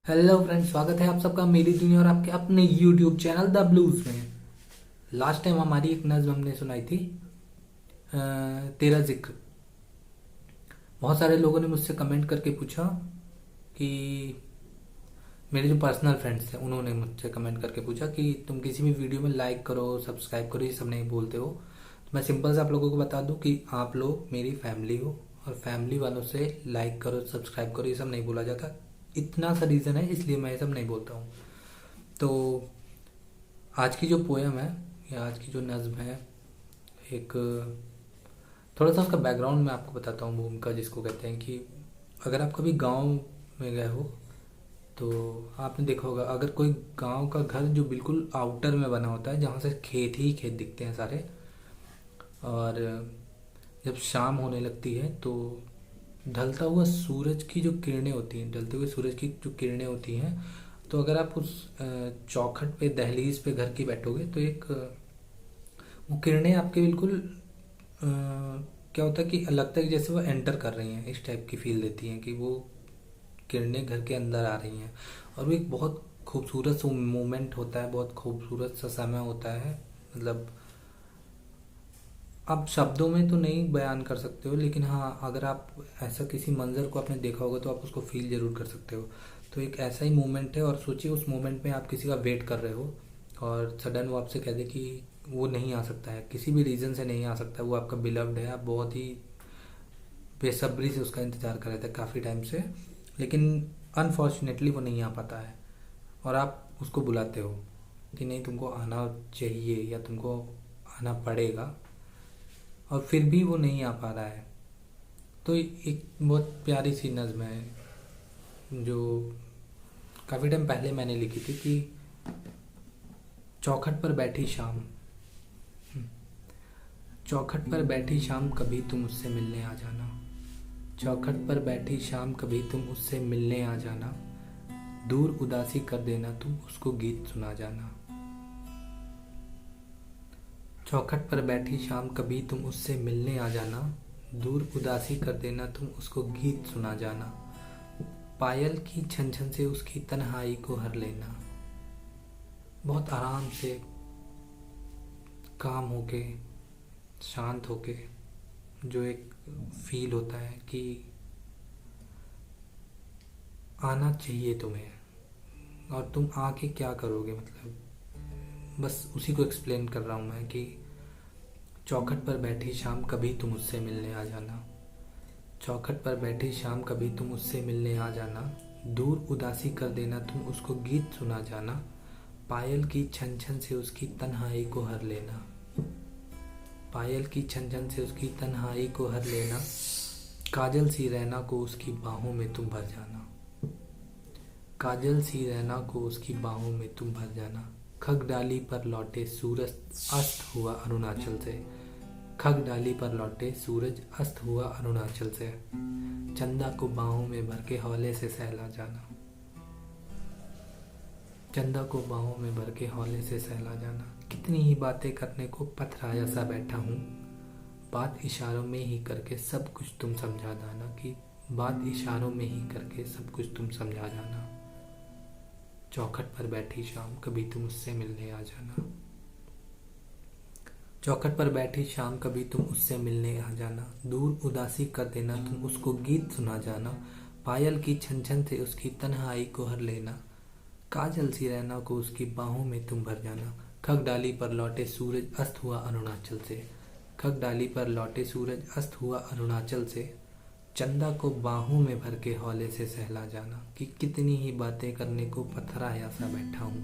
Hello friends, स्वागत है आप सबका मेरी दुनिया और आपके अपने यूट्यूब चैनल द ब्लूज में। लास्ट टाइम हमारी एक नज्म हमने सुनाई थी, अ, तेरा जिक्र। बहुत सारे लोगों ने मुझसे कमेंट करके पूछा कि मेरे जो पर्सनल फ्रेंड्स थे उन्होंने मुझसे कमेंट करके पूछा कि तुम किसी भी वीडियो में लाइक करो, सब्सक्राइब करो, ये सब नहीं बोलते हो। तो मैं सिंपल से आप लोगों को बता दूं कि आप लोग मेरी फैमिली हो और फैमिली वालों से लाइक करो, सब्सक्राइब करो, ये सब नहीं बोला जाता। इतना सा रीज़न है, इसलिए मैं ये सब नहीं बोलता हूँ। तो आज की जो पोयम है या आज की जो नज्म है, एक थोड़ा सा उसका बैकग्राउंड मैं आपको बताता हूँ। भूमिका जिसको कहते हैं कि अगर आप कभी गांव में गए हो तो आपने देखा होगा, अगर कोई गांव का घर जो बिल्कुल आउटर में बना होता है, जहाँ से खेत ही खेत दिखते हैं सारे, और जब शाम होने लगती है तो ढलता हुआ सूरज की जो किरणें होती हैं, ढलते हुए सूरज की जो किरणें होती हैं, तो अगर आप उस चौखट पे, दहलीज पे घर की बैठोगे तो एक वो किरणें आपके बिल्कुल क्या होता है कि लगता है कि जैसे वो एंटर कर रही हैं, इस टाइप की फील देती हैं कि वो किरणें घर के अंदर आ रही हैं। और वो एक बहुत खूबसूरत सा मोमेंट होता है, बहुत खूबसूरत सा समय होता है। मतलब आप शब्दों में तो नहीं बयान कर सकते हो, लेकिन हाँ, अगर आप ऐसा किसी मंजर को आपने देखा होगा तो आप उसको फील जरूर कर सकते हो। तो एक ऐसा ही मोमेंट है, और सोचिए उस मोमेंट में आप किसी का वेट कर रहे हो और सडन वो आपसे कह दे कि वो नहीं आ सकता है, किसी भी रीज़न से नहीं आ सकता, वो आपका बिलव्ड है, आप बहुत ही बेसब्री से उसका इंतज़ार कर रहे थे काफ़ी टाइम से, लेकिन अनफॉर्चुनेटली वो नहीं आ पाता है। और आप उसको बुलाते हो कि नहीं, तुमको आना चाहिए या तुमको आना पड़ेगा, और फिर भी वो नहीं आ पा रहा है। तो एक बहुत प्यारी सी नज़्म है जो काफ़ी टाइम पहले मैंने लिखी थी कि चौखट पर बैठी शाम, चौखट पर बैठी शाम कभी तुम मुझसे मिलने आ जाना, चौखट पर बैठी शाम कभी तुम उससे मिलने आ जाना, दूर उदासी कर देना तुम उसको गीत सुना जाना। चौखट पर बैठी शाम कभी तुम उससे मिलने आ जाना, दूर उदासी कर देना तुम उसको गीत सुना जाना, पायल की छन छन से उसकी तन्हाई को हर लेना। बहुत आराम से, काम होके, शांत होके, जो एक फील होता है कि आना चाहिए तुम्हें, और तुम आके क्या करोगे, मतलब बस उसी को एक्सप्लेन कर रहा हूँ मैं कि चौखट पर बैठी शाम कभी तुम उससे मिलने आ जाना, चौखट पर बैठी शाम कभी तुम उससे मिलने आ जाना, दूर उदासी कर देना तुम उसको गीत सुना जाना, पायल की छन छन से उसकी तन्हाई को हर लेना, पायल की छन छन से उसकी तन्हाई को हर लेना, काजल सी रैना को उसकी बाहों में तुम भर जाना, काजल सी रैना को उसकी बाहों में तुम भर जाना, खग डाली पर लौटे सूरज अस्त हुआ अरुणाचल से, खग डाली पर लौटे सूरज अस्त हुआ अरुणाचल से, चंदा को बाहों में भर के हौले से सहला जाना, चंदा को बाहों में भर के हौले से सहला जाना। कितनी ही बातें करने को पथराया सा बैठा हूँ, बात इशारों में ही करके सब कुछ तुम समझा जाना, कि बात इशारों में ही करके सब कुछ तुम समझा जाना, चौखट पर बैठी शाम कभी तुम उससे मिलने आ जाना, चौखट पर बैठी शाम कभी तुम उससे मिलने आ जाना, दूर उदासी कर देना तुम उसको गीत सुना जाना, पायल की छन छन से उसकी तन्हाई को हर लेना, काजल सी रैना को उसकी बाहों में तुम भर जाना, खग डाली पर लौटे सूरज अस्त हुआ अरुणाचल से, खग डाली पर लौटे सूरज अस्त हुआ अरुणाचल से, चंदा को बाहों में भर के हौले से सहला जाना। कि कितनी ही बातें करने को पथराया सा बैठा हूँ,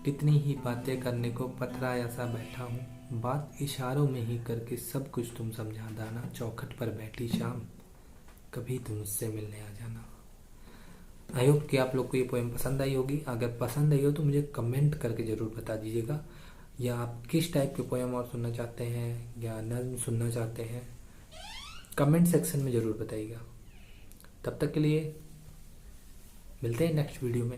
कितनी ही बातें करने को पथराया सा बैठा हूँ, बात इशारों में ही करके सब कुछ तुम समझा जाना, चौखट पर बैठी शाम कभी तुम मुझसे मिलने आ जाना। आई होप कि आप लोग को ये पोएम पसंद आई होगी। अगर पसंद आई हो तो मुझे कमेंट करके ज़रूर बता दीजिएगा, या आप किस टाइप के पोएम और सुनना चाहते हैं या नज्म सुनना चाहते हैं, कमेंट सेक्शन में ज़रूर बताइएगा। तब तक के लिए मिलते हैं नेक्स्ट वीडियो में।